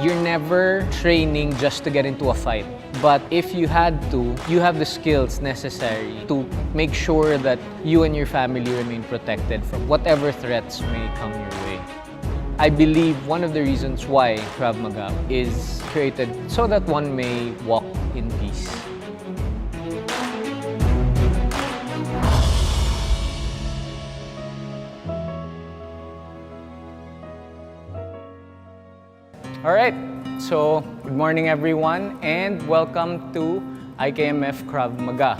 You're never training just to get into a fight. But if you had to, you have the skills necessary to make sure that you and your family remain protected from whatever threats may come your way. I believe one of the reasons why Krav Maga is created so that one may walk in peace. Alright, so good morning everyone and welcome to IKMF Krav Maga.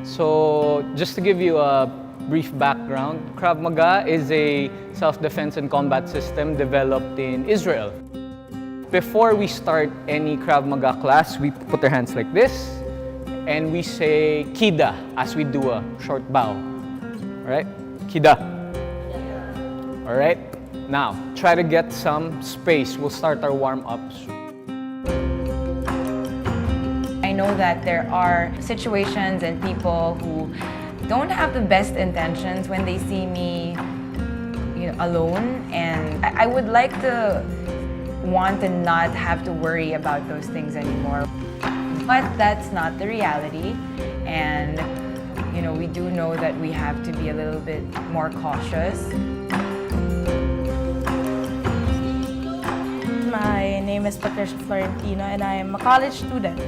So just to give you a brief background, Krav Maga is a self-defense and combat system developed in Israel. Before we start any Krav Maga class, we put our hands like this and we say KIDA as we do a short bow. Alright, KIDA. Alright. Now, try to get some space. We'll start our warm-ups. I know that there are situations and people who don't have the best intentions when they see me, alone. And I would like to want to not have to worry about those things anymore. But that's not the reality. And, we do know that we have to be a little bit more cautious. My name is Patricia Florentino and I am a college student.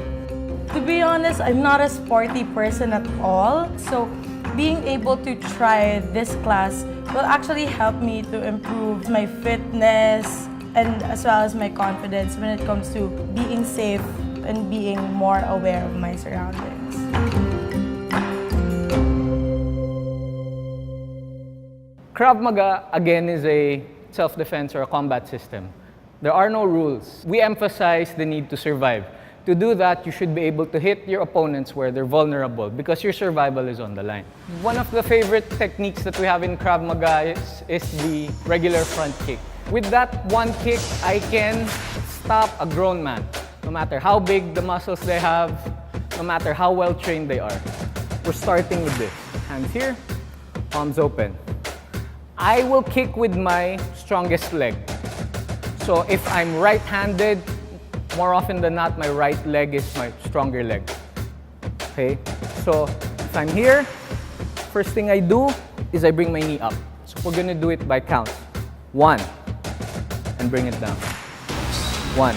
To be honest, I'm not a sporty person at all. So being able to try this class will actually help me to improve my fitness and as well as my confidence when it comes to being safe and being more aware of my surroundings. Krav Maga, again, is a self-defense or a combat system. There are no rules. We emphasize the need to survive. To do that, you should be able to hit your opponents where they're vulnerable because your survival is on the line. One of the favorite techniques that we have in Krav Maga is the regular front kick. With that one kick, I can stop a grown man, no matter how big the muscles they have, no matter how well trained they are. We're starting with this. Hands here, palms open. I will kick with my strongest leg. So if I'm right-handed, more often than not, my right leg is my stronger leg. Okay? So if I'm here, first thing I do is I bring my knee up. So we're gonna do it by counts. 1, and bring it down. 1.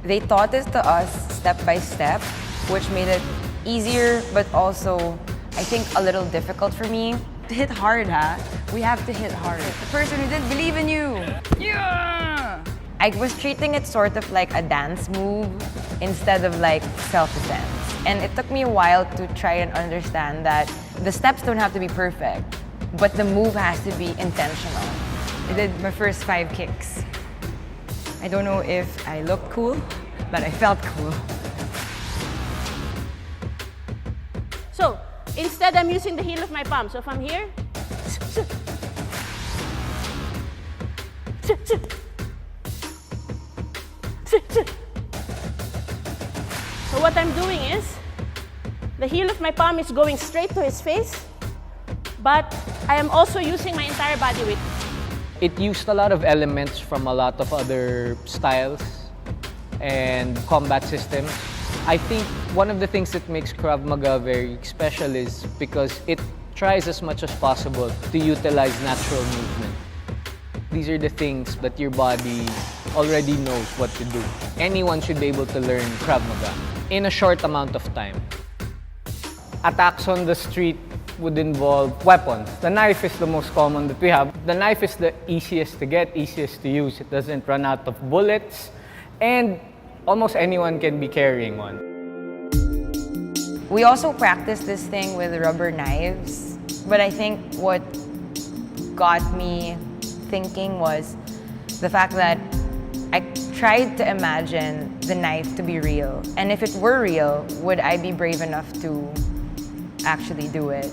They taught this to us step by step, which made it easier, but also, I think, a little difficult for me. Hit hard, huh? We have to hit hard. The person who didn't believe in you. Yeah! I was treating it sort of like a dance move instead of like self-defense. And it took me a while to try and understand that the steps don't have to be perfect, but the move has to be intentional. I did my first 5 kicks. I don't know if I looked cool, but I felt cool. So, instead, I'm using the heel of my palm. So if I'm here, so what I'm doing is, the heel of my palm is going straight to his face, but I am also using my entire body weight. It used a lot of elements from a lot of other styles and combat systems. I think one of the things that makes Krav Maga very special is because it tries as much as possible to utilize natural movement. These are the things that your body already knows what to do. Anyone should be able to learn Krav Maga in a short amount of time. Attacks on the street would involve weapons. The knife is the most common that we have. The knife is the easiest to get, easiest to use. It doesn't run out of bullets, and almost anyone can be carrying one. We also practice this thing with rubber knives, but I think what got me thinking was the fact that I tried to imagine the knife to be real. And if it were real, would I be brave enough to actually do it?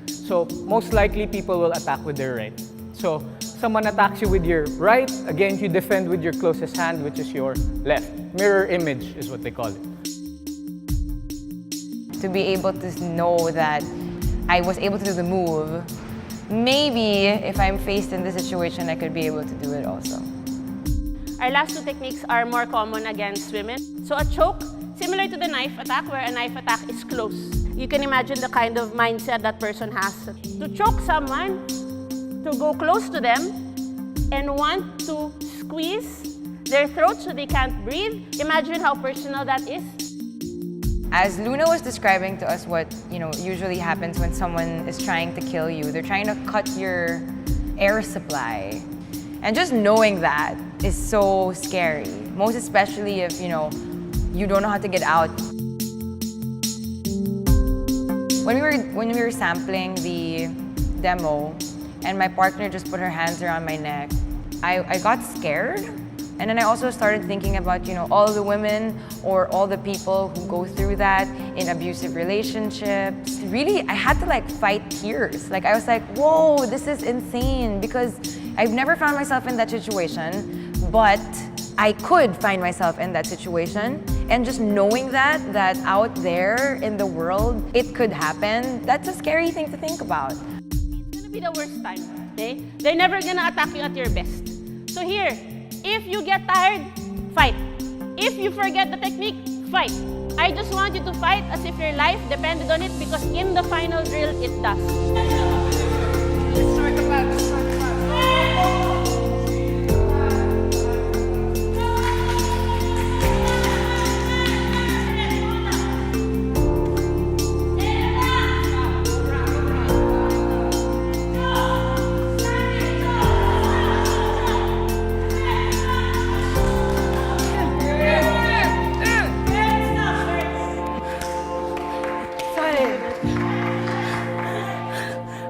So most likely people will attack with their right. So someone attacks you with your right, again you defend with your closest hand, which is your left. Mirror image is what they call it. To be able to know that I was able to do the move maybe if I'm faced in this situation, I could be able to do it also. Our last two techniques are more common against women. So a choke, similar to the knife attack, where a knife attack is close. You can imagine the kind of mindset that person has. To choke someone, to go close to them, and want to squeeze their throat so they can't breathe. Imagine how personal that is. As Luna was describing to us what usually happens when someone is trying to kill you, they're trying to cut your air supply. And just knowing that is so scary, most especially if you don't know how to get out. When we were sampling the demo and my partner just put her hands around my neck, I got scared. And then I also started thinking about, all the women or all the people who go through that in abusive relationships. Really, I had to fight tears. I was like, whoa, this is insane, because I've never found myself in that situation, but I could find myself in that situation. And just knowing that out there in the world, it could happen, that's a scary thing to think about. It's gonna be the worst time, okay? They're never gonna attack you at your best. So here, if you get tired, fight. If you forget the technique, fight. I just want you to fight as if your life depended on it, because in the final drill, it does. Start the class, start the class.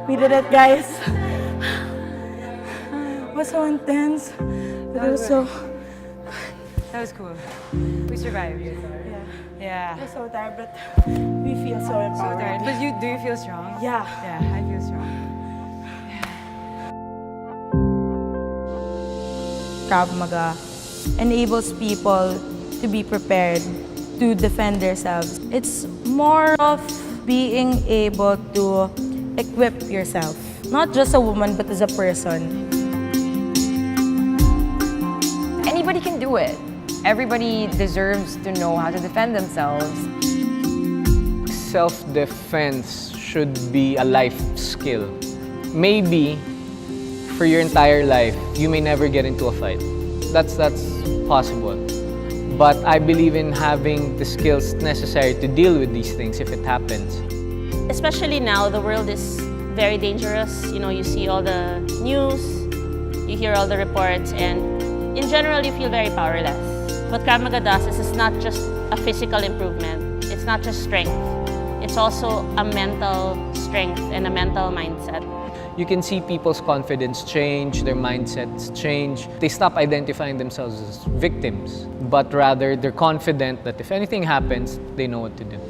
We did it, guys. It was so intense, but it was so... That was cool. We survived. Yeah. We're so tired, but we feel so empowered. But do you feel strong? Yeah. Yeah, I feel strong. Krav Maga enables people to be prepared to defend themselves. It's more of being able to equip yourself, not just a woman, but as a person. Anybody can do it. Everybody deserves to know how to defend themselves. Self-defense should be a life skill. Maybe for your entire life, you may never get into a fight. That's possible. But I believe in having the skills necessary to deal with these things if it happens. Especially now, the world is very dangerous. You see all the news, you hear all the reports, and in general, you feel very powerless. What Krav Maga does is it's not just a physical improvement. It's not just strength. It's also a mental strength and a mental mindset. You can see people's confidence change, their mindsets change. They stop identifying themselves as victims, but rather they're confident that if anything happens, they know what to do.